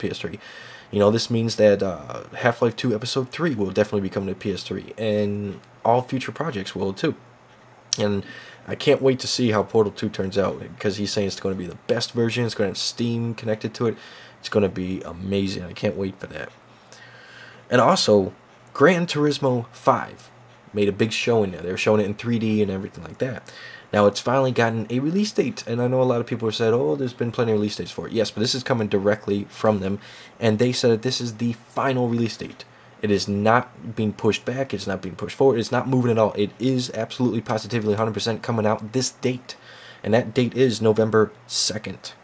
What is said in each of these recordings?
PS3. You know, this means that Half-Life 2 Episode 3 will definitely be coming to PS3, and all future projects will too. And I can't wait to see how Portal 2 turns out, because he's saying it's going to be the best version. It's going to have Steam connected to it. It's going to be amazing. I can't wait for that. And also, Gran Turismo 5 made a big showing there. They were showing it in 3D and everything like that. Now, it's finally gotten a release date, and I know a lot of people have said, oh, there's been plenty of release dates for it. Yes, but this is coming directly from them, and they said that this is the final release date. It is not being pushed back. It's not being pushed forward. It's not moving at all. It is absolutely, positively, 100% coming out this date, and that date is November 2nd.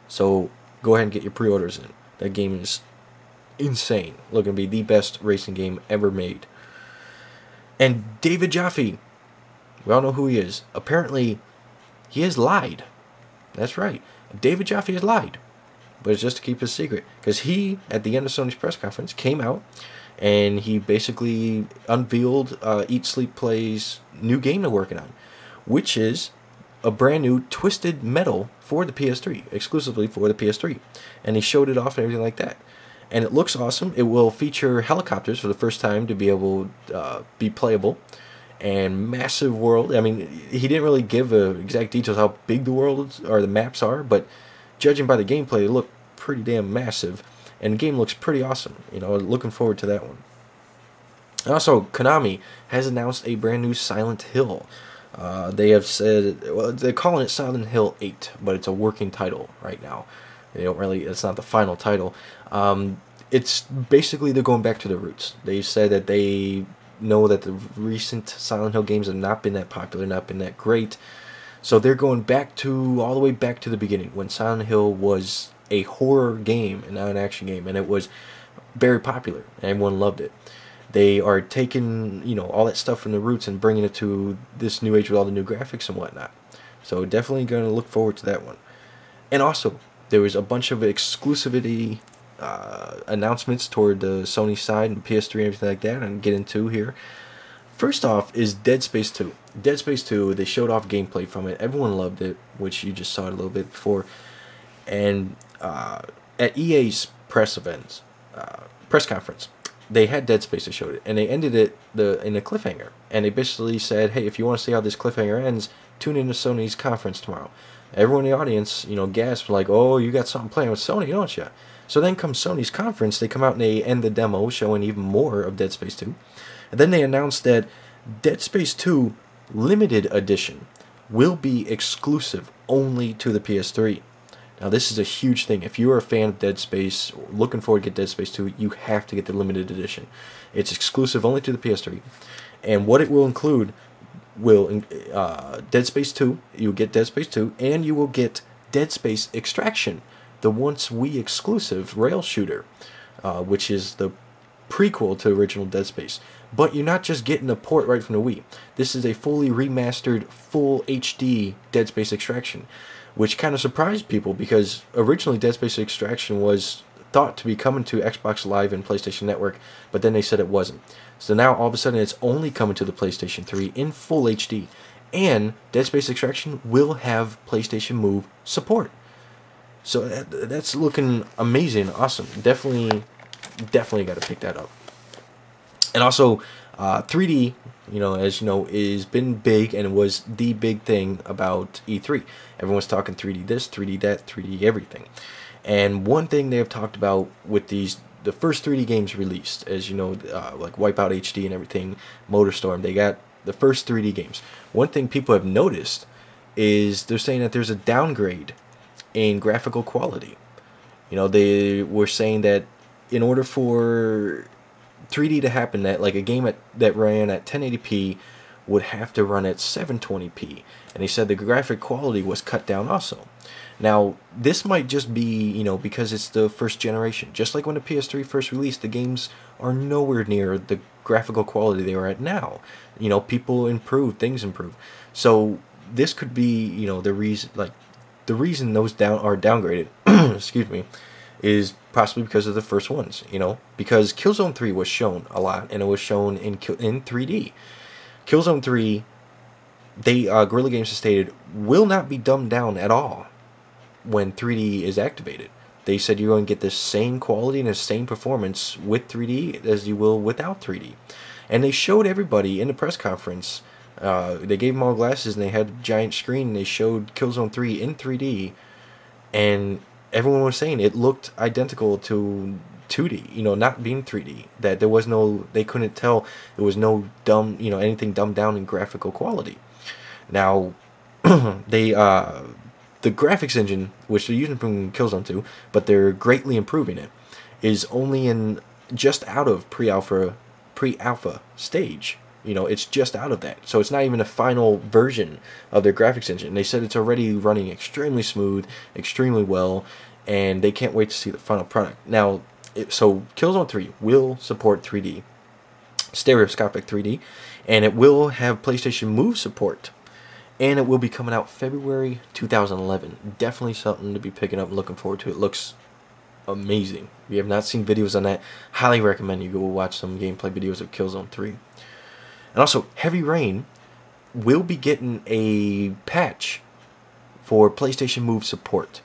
So go ahead and get your pre-orders in. That game is insane. Looking to be the best racing game ever made. And David Jaffe, we all know who he is. Apparently, he has lied. That's right. David Jaffe has lied. But it's just to keep his secret. Because he, at the end of Sony's press conference, came out and he basically unveiled Eat, Sleep, Play's new game they're working on. Which is a brand new Twisted Metal for the PS3. Exclusively for the PS3. And he showed it off and everything like that. And it looks awesome. It will feature helicopters for the first time to be able to be playable. And massive world. I mean, he didn't really give exact details how big the world or the maps are, but judging by the gameplay, they look pretty damn massive. And the game looks pretty awesome. You know, looking forward to that one. And also, Konami has announced a brand new Silent Hill. They have said, well, they're calling it Silent Hill 8, but it's a working title right now. They don't really, it's not the final title. It's basically they're going back to their roots. They said that they know that the recent Silent Hill games have not been that popular, not been that great. So they're going back to, all the way back to the beginning, when Silent Hill was a horror game and not an action game, and it was very popular, and everyone loved it. They are taking, you know, all that stuff from the roots and bringing it to this new age with all the new graphics and whatnot. So definitely going to look forward to that one. And also, there was a bunch of exclusivity announcements toward the Sony side and PS3 and everything like that, and get into here. First off is Dead Space 2. Dead Space 2, they showed off gameplay from it. Everyone loved it, which you just saw it a little bit before. And at EA's press conference, they had Dead Space that showed it, and they ended it in a cliffhanger. And they basically said, hey, if you want to see how this cliffhanger ends, tune into Sony's conference tomorrow. Everyone in the audience, you know, gasped like, oh, you got something playing with Sony, don't you? So then comes Sony's conference, they come out and they end the demo showing even more of Dead Space 2. And then they announced that Dead Space 2 Limited Edition will be exclusive only to the PS3. Now this is a huge thing. If you are a fan of Dead Space, looking forward to get Dead Space 2, you have to get the Limited Edition. It's exclusive only to the PS3. And what it will include will Dead Space 2, you'll get Dead Space 2, and you will get Dead Space Extraction, the once Wii exclusive rail shooter, which is the prequel to original Dead Space. But you're not just getting a port right from the Wii. This is a fully remastered, full HD Dead Space Extraction, which kind of surprised people because originally Dead Space Extraction was thought to be coming to Xbox Live and PlayStation Network, but then they said it wasn't. So now all of a sudden it's only coming to the PlayStation 3 in full HD. And Dead Space Extraction will have PlayStation Move support. So that's looking amazing, awesome. Definitely got to pick that up. And also, 3D, you know, as you know, is been big and was the big thing about E3. Everyone's talking 3D this, 3D that, 3D everything. And one thing they have talked about with the first 3D games released, as you know, like Wipeout HD and everything, MotorStorm, they got the first 3D games. One thing people have noticed is they're saying that there's a downgrade in graphical quality. You know, they were saying that in order for 3D to happen, that like a game that ran at 1080p would have to run at 720p, and they said the graphic quality was cut down also. Now this might just be, you know, because it's the first generation. Just like when the PS3 first released, the games are nowhere near the graphical quality they are at now. You know, people improve, things improve. So this could be, you know, the reason those are downgraded excuse me, is possibly because of the first ones, you know, because Killzone 3 was shown a lot, and it was shown in 3D. Killzone 3, Guerrilla Games has stated, will not be dumbed down at all when 3D is activated. they said you're going to get the same quality and the same performance with 3D as you will without 3D. And they showed everybody in the press conference. They gave them all glasses and they had a giant screen. And they showed Killzone 3 in 3D, and everyone was saying it looked identical to 2D. You know, not being 3D. That there was no, they couldn't tell there was no dumb, you know, anything dumbed down in graphical quality. Now, they the graphics engine, which they're using from Killzone 2, but they're greatly improving it, is only in just out of pre-alpha stage. You know, it's just out of that. So it's not even a final version of their graphics engine. They said it's already running extremely smooth, extremely well, and they can't wait to see the final product. Now, so Killzone 3 will support 3D, stereoscopic 3D, and it will have PlayStation Move support. And it will be coming out February 2011. Definitely something to be picking up and looking forward to. It looks amazing. If you have not seen videos on that, highly recommend you go watch some gameplay videos of Killzone 3. And also, Heavy Rain will be getting a patch for PlayStation Move support.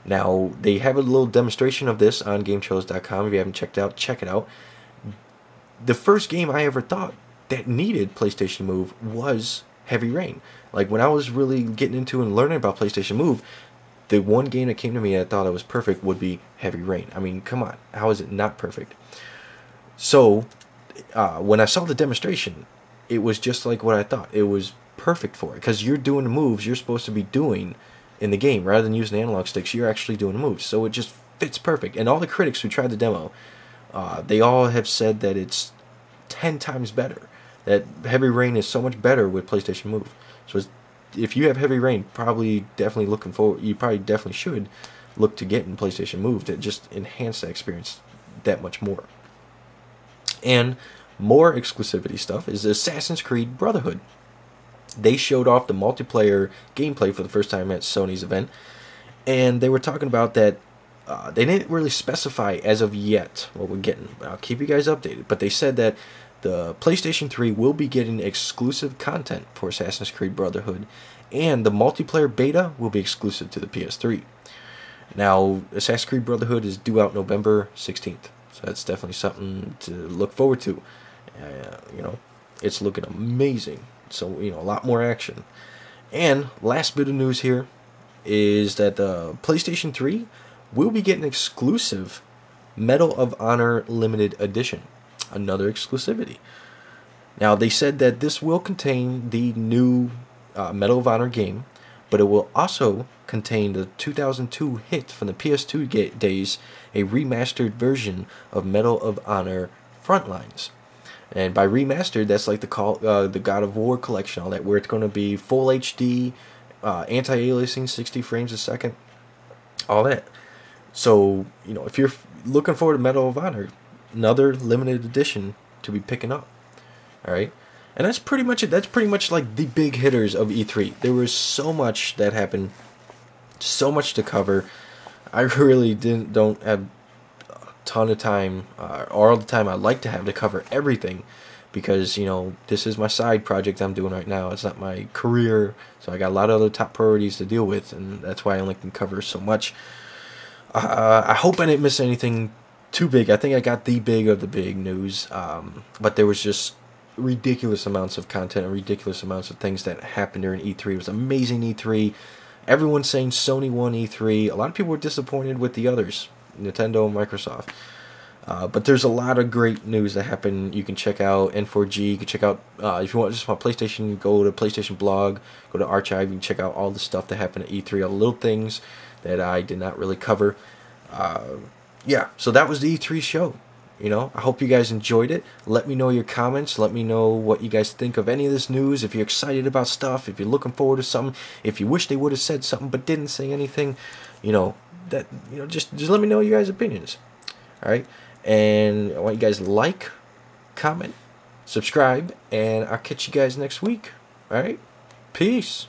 Now, they have a little demonstration of this on GameTrailers.com. If you haven't checked it out, check it out. The first game I ever thought that needed PlayStation Move was Heavy Rain. Like, when I was really getting into and learning about PlayStation Move, the one game that came to me that I thought it was perfect would be Heavy Rain. I mean, come on. How is it not perfect? So, when I saw the demonstration, it was just like what I thought. It was perfect for it. Because you're doing the moves you're supposed to be doing in the game. Rather than using analog sticks, you're actually doing the moves. So it just fits perfect. And all the critics who tried the demo, they all have said that it's 10 times better. That Heavy Rain is so much better with PlayStation Move. So if you have Heavy Rain, definitely looking forward. You probably definitely should look to get in PlayStation Move to just enhance that experience that much more. And more exclusivity stuff is Assassin's Creed Brotherhood. They showed off the multiplayer gameplay for the first time at Sony's event, and they were talking about that. They didn't really specify as of yet what we're getting. I'll keep you guys updated. But they said that the PlayStation 3 will be getting exclusive content for Assassin's Creed Brotherhood, and the multiplayer beta will be exclusive to the PS3. Now, Assassin's Creed Brotherhood is due out November 16th, so that's definitely something to look forward to. You know, it's looking amazing, so, you know, a lot more action. And last bit of news here is that the PlayStation 3 will be getting exclusive Medal of Honor Limited Edition. Another exclusivity. Now, they said that this will contain the new Medal of Honor game, but it will also contain the 2002 hit from the PS2 days, a remastered version of Medal of Honor Frontlines. And by remastered, that's like the God of War collection, all that, where it's going to be full HD, anti-aliasing, 60 frames a second, all that. So, you know, if you're looking forward to Medal of Honor, another limited edition to be picking up. Alright? And that's pretty much it. That's pretty much like the big hitters of E3. There was so much that happened, so much to cover. I really don't have a ton of time, or all the time I'd like to have to cover everything, because, you know, this is my side project I'm doing right now. It's not my career, so I got a lot of other top priorities to deal with, and that's why I only can cover so much. I hope I didn't miss anything too big. I think I got the big of the big news, but there was just ridiculous amounts of content and ridiculous amounts of things that happened during E3. It was amazing E3. Everyone's saying Sony won E3. A lot of people were disappointed with the others, Nintendo and Microsoft. But there's a lot of great news that happened. You can check out N4G. You can check out, if you just want PlayStation, go to PlayStation blog, go to Archive. You can check out all the stuff that happened at E3, all the little things that I did not really cover. Yeah, so that was the E3 show. You know, I hope you guys enjoyed it. Let me know your comments. Let me know what you guys think of any of this news. If you're excited about stuff, if you're looking forward to something, if you wish they would have said something but didn't say anything, you know, that, you know, just let me know your guys' opinions. All right, and I want you guys to like, comment, subscribe, and I'll catch you guys next week. All right, peace.